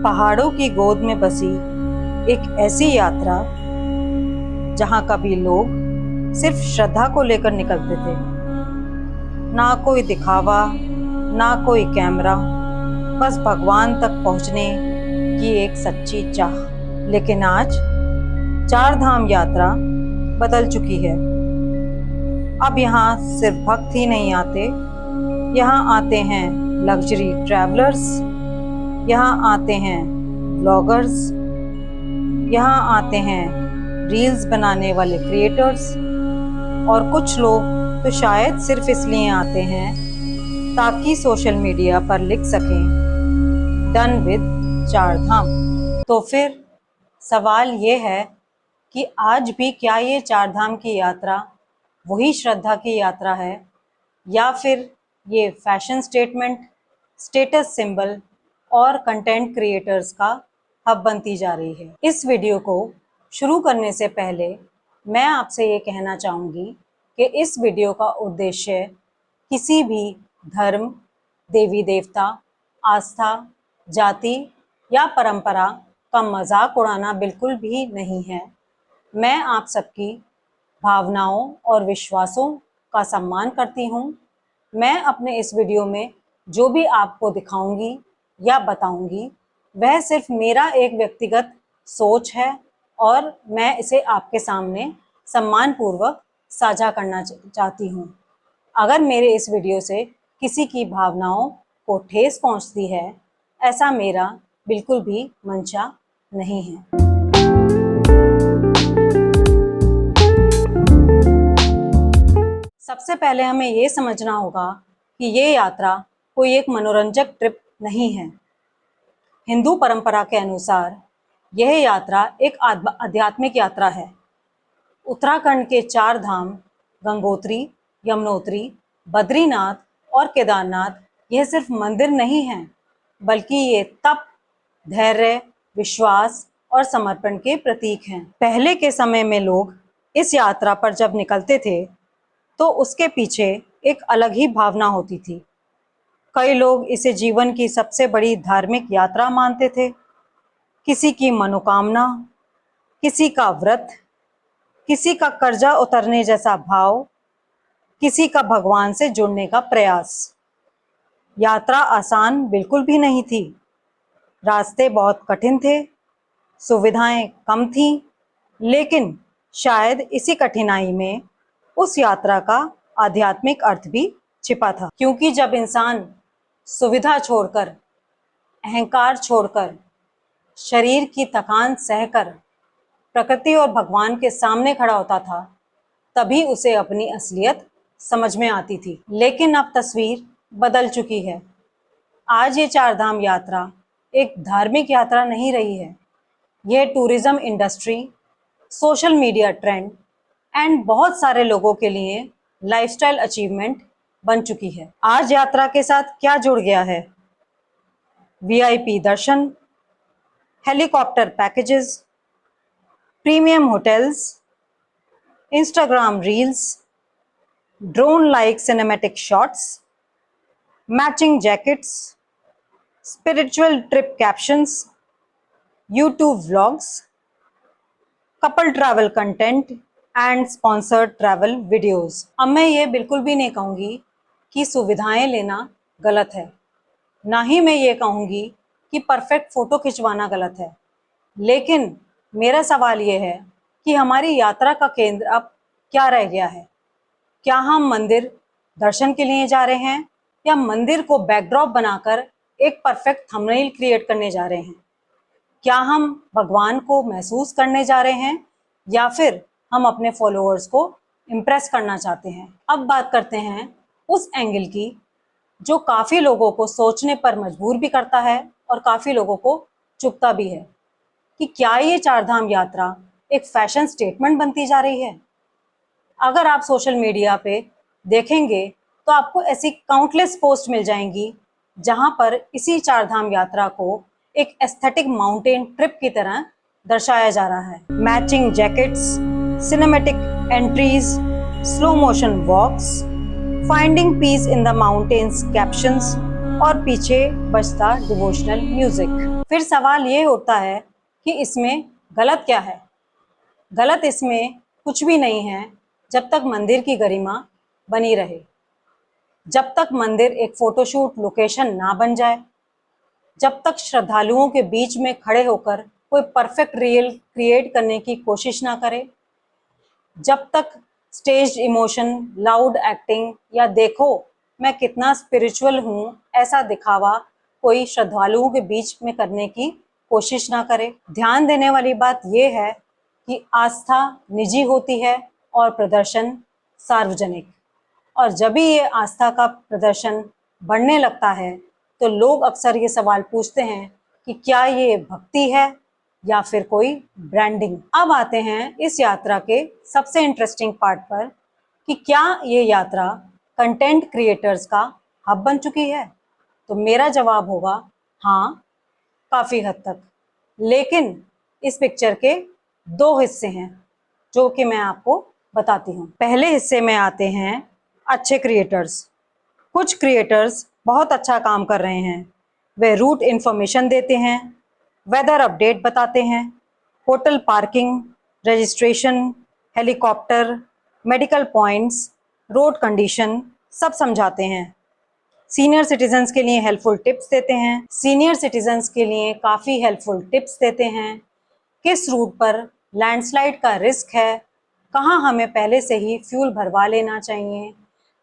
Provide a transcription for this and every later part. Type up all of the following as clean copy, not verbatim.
पहाड़ों की गोद में बसी एक ऐसी यात्रा जहां कभी लोग सिर्फ श्रद्धा को लेकर निकलते थे। ना कोई दिखावा, ना कोई कैमरा, बस भगवान तक पहुंचने की एक सच्ची चाह। लेकिन आज चार धाम यात्रा बदल चुकी है। अब यहाँ सिर्फ भक्त ही नहीं आते, यहाँ आते हैं लग्जरी ट्रैवलर्स, यहाँ आते हैं ब्लॉगर्स, यहाँ आते हैं रील्स बनाने वाले क्रिएटर्स, और कुछ लोग तो शायद सिर्फ इसलिए आते हैं ताकि सोशल मीडिया पर लिख सकें डन विद चार धाम। तो फिर सवाल ये है कि आज भी क्या ये चार धाम की यात्रा वही श्रद्धा की यात्रा है, या फिर ये फैशन स्टेटमेंट, स्टेटस सिंबल और कंटेंट क्रिएटर्स का हब बनती जा रही है। इस वीडियो को शुरू करने से पहले मैं आपसे ये कहना चाहूँगी कि इस वीडियो का उद्देश्य किसी भी धर्म, देवी देवता, आस्था, जाति या परंपरा का मजाक उड़ाना बिल्कुल भी नहीं है। मैं आप सबकी भावनाओं और विश्वासों का सम्मान करती हूँ। मैं अपने इस वीडियो में जो भी आपको दिखाऊंगी या बताऊंगी वह सिर्फ मेरा एक व्यक्तिगत सोच है और मैं इसे आपके सामने सम्मानपूर्वक साझा करना चाहती हूँ। अगर मेरे इस वीडियो से किसी की भावनाओं को ठेस पहुँचती है, ऐसा मेरा बिल्कुल भी मंशा नहीं है। सबसे पहले हमें ये समझना होगा कि ये यात्रा कोई एक मनोरंजक ट्रिप नहीं है। हिंदू परंपरा के अनुसार यह यात्रा एक आध्यात्मिक यात्रा है। उत्तराखंड के चार धाम गंगोत्री, यमुनोत्री, बद्रीनाथ और केदारनाथ यह सिर्फ मंदिर नहीं हैं, बल्कि ये तप, धैर्य, विश्वास और समर्पण के प्रतीक हैं। पहले के समय में लोग इस यात्रा पर जब निकलते थे तो उसके पीछे एक अलग ही भावना होती थी। कई लोग इसे जीवन की सबसे बड़ी धार्मिक यात्रा मानते थे। किसी की मनोकामना, किसी का व्रत, किसी का कर्जा उतरने जैसा भाव, किसी का भगवान से जुड़ने का प्रयास। यात्रा आसान बिल्कुल भी नहीं थी। रास्ते बहुत कठिन थे, सुविधाएं कम थीं, लेकिन शायद इसी कठिनाई में उस यात्रा का आध्यात्मिक अर्थ भी छिपा था। क्योंकि जब इंसान सुविधा छोड़कर, अहंकार छोड़कर, शरीर की थकान सहकर प्रकृति और भगवान के सामने खड़ा होता था, तभी उसे अपनी असलियत समझ में आती थी। लेकिन अब तस्वीर बदल चुकी है। आज ये चार धाम यात्रा एक धार्मिक यात्रा नहीं रही है। यह tourism industry, social media trend and बहुत सारे लोगों के लिए लाइफस्टाइल अचीवमेंट बन चुकी है। आज यात्रा के साथ क्या जुड़ गया है? VIP Darshan, helicopter packages, premium hotels, Instagram reels, drone like cinematic shots, matching jackets, spiritual trip captions, YouTube vlogs, couple travel content and sponsored travel videos. अब मैं ये बिल्कुल भी नहीं कहूँगी कि सुविधाएं लेना गलत है, ना ही मैं ये कहूँगी कि परफेक्ट फ़ोटो खिंचवाना गलत है। लेकिन मेरा सवाल ये है कि हमारी यात्रा का केंद्र अब क्या रह गया है? क्या हम मंदिर दर्शन के लिए जा रहे हैं, या मंदिर को बैकड्रॉप बनाकर एक परफेक्ट थंबनेल क्रिएट करने जा रहे हैं? क्या हम भगवान को महसूस करने जा रहे हैं, या फिर हम अपने फॉलोअर्स को इम्प्रेस करना चाहते हैं? अब बात करते हैं उस एंगल की जो काफ़ी लोगों को सोचने पर मजबूर भी करता है और काफ़ी लोगों को चुभता भी है, कि क्या ये चार धाम यात्रा एक फैशन स्टेटमेंट बनती जा रही है? अगर आप सोशल मीडिया पे देखेंगे तो आपको ऐसी काउंटलेस पोस्ट मिल जाएंगी जहां पर इसी चार धाम यात्रा को एक एस्थेटिक माउंटेन ट्रिप की तरह दर्शाया जा रहा है। Matching jackets, cinematic entries, slow motion walks, finding peace in the mountains captions और पीछे बजता डिवोशनल म्यूजिक। फिर सवाल ये होता है कि इसमें गलत क्या है? गलत इसमें कुछ भी नहीं है जब तक मंदिर की गरिमा बनी रहे, जब तक मंदिर एक फोटोशूट लोकेशन ना बन जाए, जब तक श्रद्धालुओं के बीच में खड़े होकर कोई परफेक्ट रील क्रिएट करने की कोशिश ना करे, जब तक स्टेज इमोशन, लाउड एक्टिंग या देखो मैं कितना स्पिरिचुअल हूँ ऐसा दिखावा कोई श्रद्धालुओं के बीच में करने की कोशिश ना करे। ध्यान देने वाली बात यह है कि आस्था निजी होती है और प्रदर्शन सार्वजनिक। और जब भी ये आस्था का प्रदर्शन बढ़ने लगता है तो लोग अक्सर ये सवाल पूछते हैं कि क्या ये भक्ति है या फिर कोई ब्रांडिंग। अब आते हैं इस यात्रा के सबसे इंटरेस्टिंग पार्ट पर कि क्या ये यात्रा कंटेंट क्रिएटर्स का हब बन चुकी है? तो मेरा जवाब होगा हाँ, काफ़ी हद तक। लेकिन इस पिक्चर के दो हिस्से हैं जो कि मैं आपको बताती हूँ। पहले हिस्से में आते हैं अच्छे क्रिएटर्स। कुछ क्रिएटर्स बहुत अच्छा काम कर रहे हैं। वे रूट इन्फॉर्मेशन देते हैं, वेदर अपडेट बताते हैं, hotel parking, registration, helicopter, medical points, road condition सब समझाते हैं। सीनियर सिटीजन्स के लिए हेल्पफुल टिप्स देते हैं। सीनियर सिटीजन्स के लिए काफ़ी हेल्पफुल टिप्स देते हैं। किस रूट पर लैंडस्लाइड का रिस्क है, कहाँ हमें पहले से ही फ्यूल भरवा लेना चाहिए,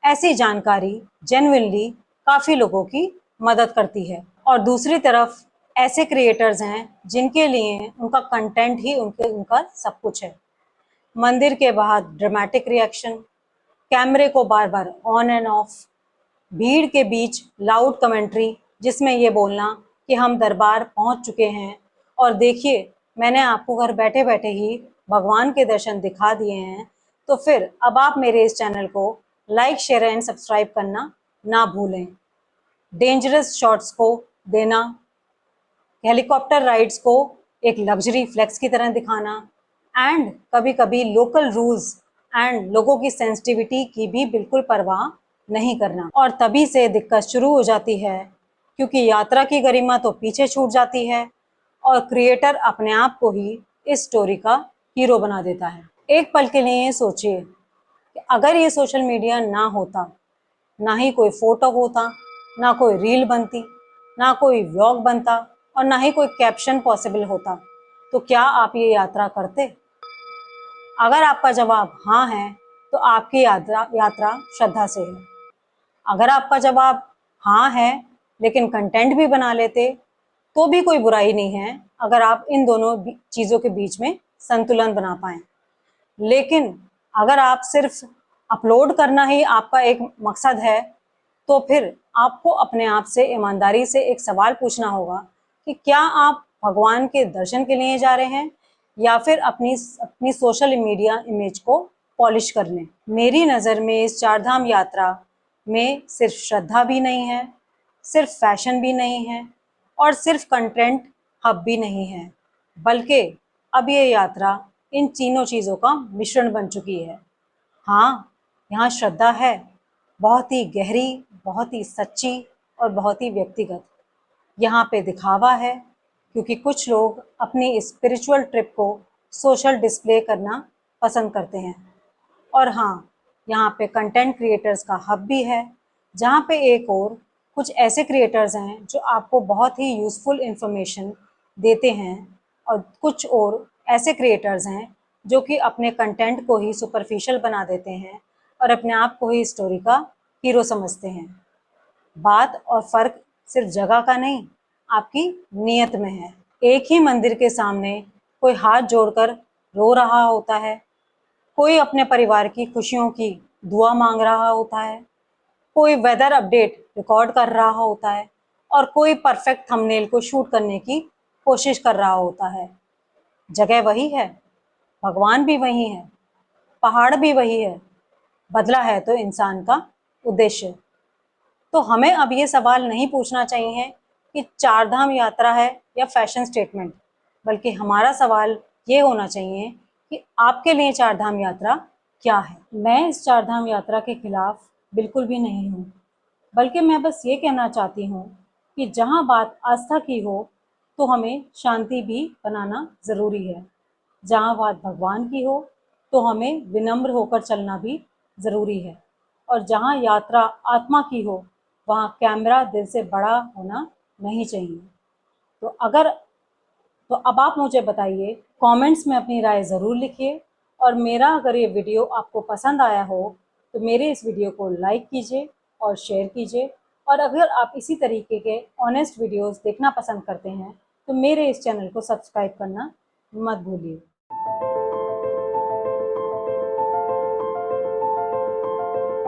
ऐसी जानकारी जेन्युइनली काफ़ी लोगों की मदद करती है। और दूसरी तरफ ऐसे क्रिएटर्स हैं जिनके लिए उनका कंटेंट ही उनका सब कुछ है। मंदिर के बाहर ड्रामेटिक रिएक्शन, कैमरे को बार बार ऑन एंड ऑफ, भीड़ के बीच लाउड कमेंट्री जिसमें ये बोलना कि हम दरबार पहुंच चुके हैं और देखिए मैंने आपको घर बैठे बैठे ही भगवान के दर्शन दिखा दिए हैं। तो फिर अब आप मेरे इस चैनल को लाइक, शेयर एंड सब्सक्राइब करना ना भूलें। डेंजरस शॉट्स को देना, हेलीकॉप्टर राइड्स को एक लग्जरी फ्लेक्स की तरह दिखाना, एंड कभी कभी लोकल रूल्स एंड लोगों की सेंसिटिविटी की भी बिल्कुल परवाह नहीं करना। और तभी से दिक्कत शुरू हो जाती है क्योंकि यात्रा की गरिमा तो पीछे छूट जाती है और क्रिएटर अपने आप को ही इस स्टोरी का हीरो बना देता है। एक पल के लिए सोचिए कि अगर ये सोशल मीडिया ना होता, ना ही कोई फोटो होता, ना कोई रील बनती, ना कोई व्लॉग बनता और ना ही कोई कैप्शन पॉसिबल होता, तो क्या आप ये यात्रा करते? अगर आपका जवाब हाँ है तो आपकी यात्रा श्रद्धा से है। अगर आपका जवाब हाँ है लेकिन कंटेंट भी बना लेते तो भी कोई बुराई नहीं है अगर आप इन दोनों चीज़ों के बीच में संतुलन बना पाएं। लेकिन अगर आप सिर्फ अपलोड करना ही आपका एक मकसद है तो फिर आपको अपने आप से ईमानदारी से एक सवाल पूछना होगा कि क्या आप भगवान के दर्शन के लिए जा रहे हैं या फिर अपनी सोशल मीडिया इमेज को पॉलिश करने। मेरी नज़र में इस चारधाम यात्रा में सिर्फ श्रद्धा भी नहीं है, सिर्फ फैशन भी नहीं है और सिर्फ कंटेंट हब भी नहीं है, बल्कि अब ये यात्रा इन तीनों चीज़ों का मिश्रण बन चुकी है। हाँ, यहाँ श्रद्धा है, बहुत ही गहरी, बहुत ही सच्ची और बहुत ही व्यक्तिगत। यहाँ पे दिखावा है क्योंकि कुछ लोग अपनी स्पिरिचुअल ट्रिप को सोशल डिस्प्ले करना पसंद करते हैं। और हाँ, यहाँ पे कंटेंट क्रिएटर्स का हब भी है जहाँ पे एक और कुछ ऐसे क्रिएटर्स हैं जो आपको बहुत ही यूज़फुल इंफॉर्मेशन देते हैं और कुछ और ऐसे क्रिएटर्स हैं जो कि अपने कंटेंट को ही सुपरफिशियल बना देते हैं और अपने आप को ही स्टोरी का हीरो समझते हैं। बात और फ़र्क सिर्फ जगह का नहीं, आपकी नीयत में है। एक ही मंदिर के सामने कोई हाथ जोड़कर रो रहा होता है, कोई अपने परिवार की खुशियों की दुआ मांग रहा होता है, कोई वेदर अपडेट रिकॉर्ड कर रहा होता है और कोई परफेक्ट थंबनेल को शूट करने की कोशिश कर रहा होता है। जगह वही है, भगवान भी वही है, पहाड़ भी वही है, बदला है तो इंसान का उद्देश्य। तो हमें अब ये सवाल नहीं पूछना चाहिए कि चारधाम यात्रा है या फैशन स्टेटमेंट, बल्कि हमारा सवाल ये होना चाहिए कि आपके लिए चारधाम यात्रा क्या है। मैं इस चारधाम यात्रा के खिलाफ बिल्कुल भी नहीं हूँ, बल्कि मैं बस ये कहना चाहती हूँ कि जहाँ बात आस्था की हो तो हमें शांति भी बनाना ज़रूरी है। जहाँ बात भगवान की हो तो हमें विनम्र होकर चलना भी ज़रूरी है। और जहाँ यात्रा आत्मा की हो वहाँ कैमरा दिल से बड़ा होना नहीं चाहिए। तो अगर तो अब आप मुझे बताइए, कमेंट्स में अपनी राय ज़रूर लिखिए। और मेरा अगर ये वीडियो आपको पसंद आया हो तो मेरे इस वीडियो को लाइक कीजिए और शेयर कीजिए। और अगर आप इसी तरीके के ऑनेस्ट वीडियोस देखना पसंद करते हैं तो मेरे इस चैनल को सब्सक्राइब करना मत भूलिए।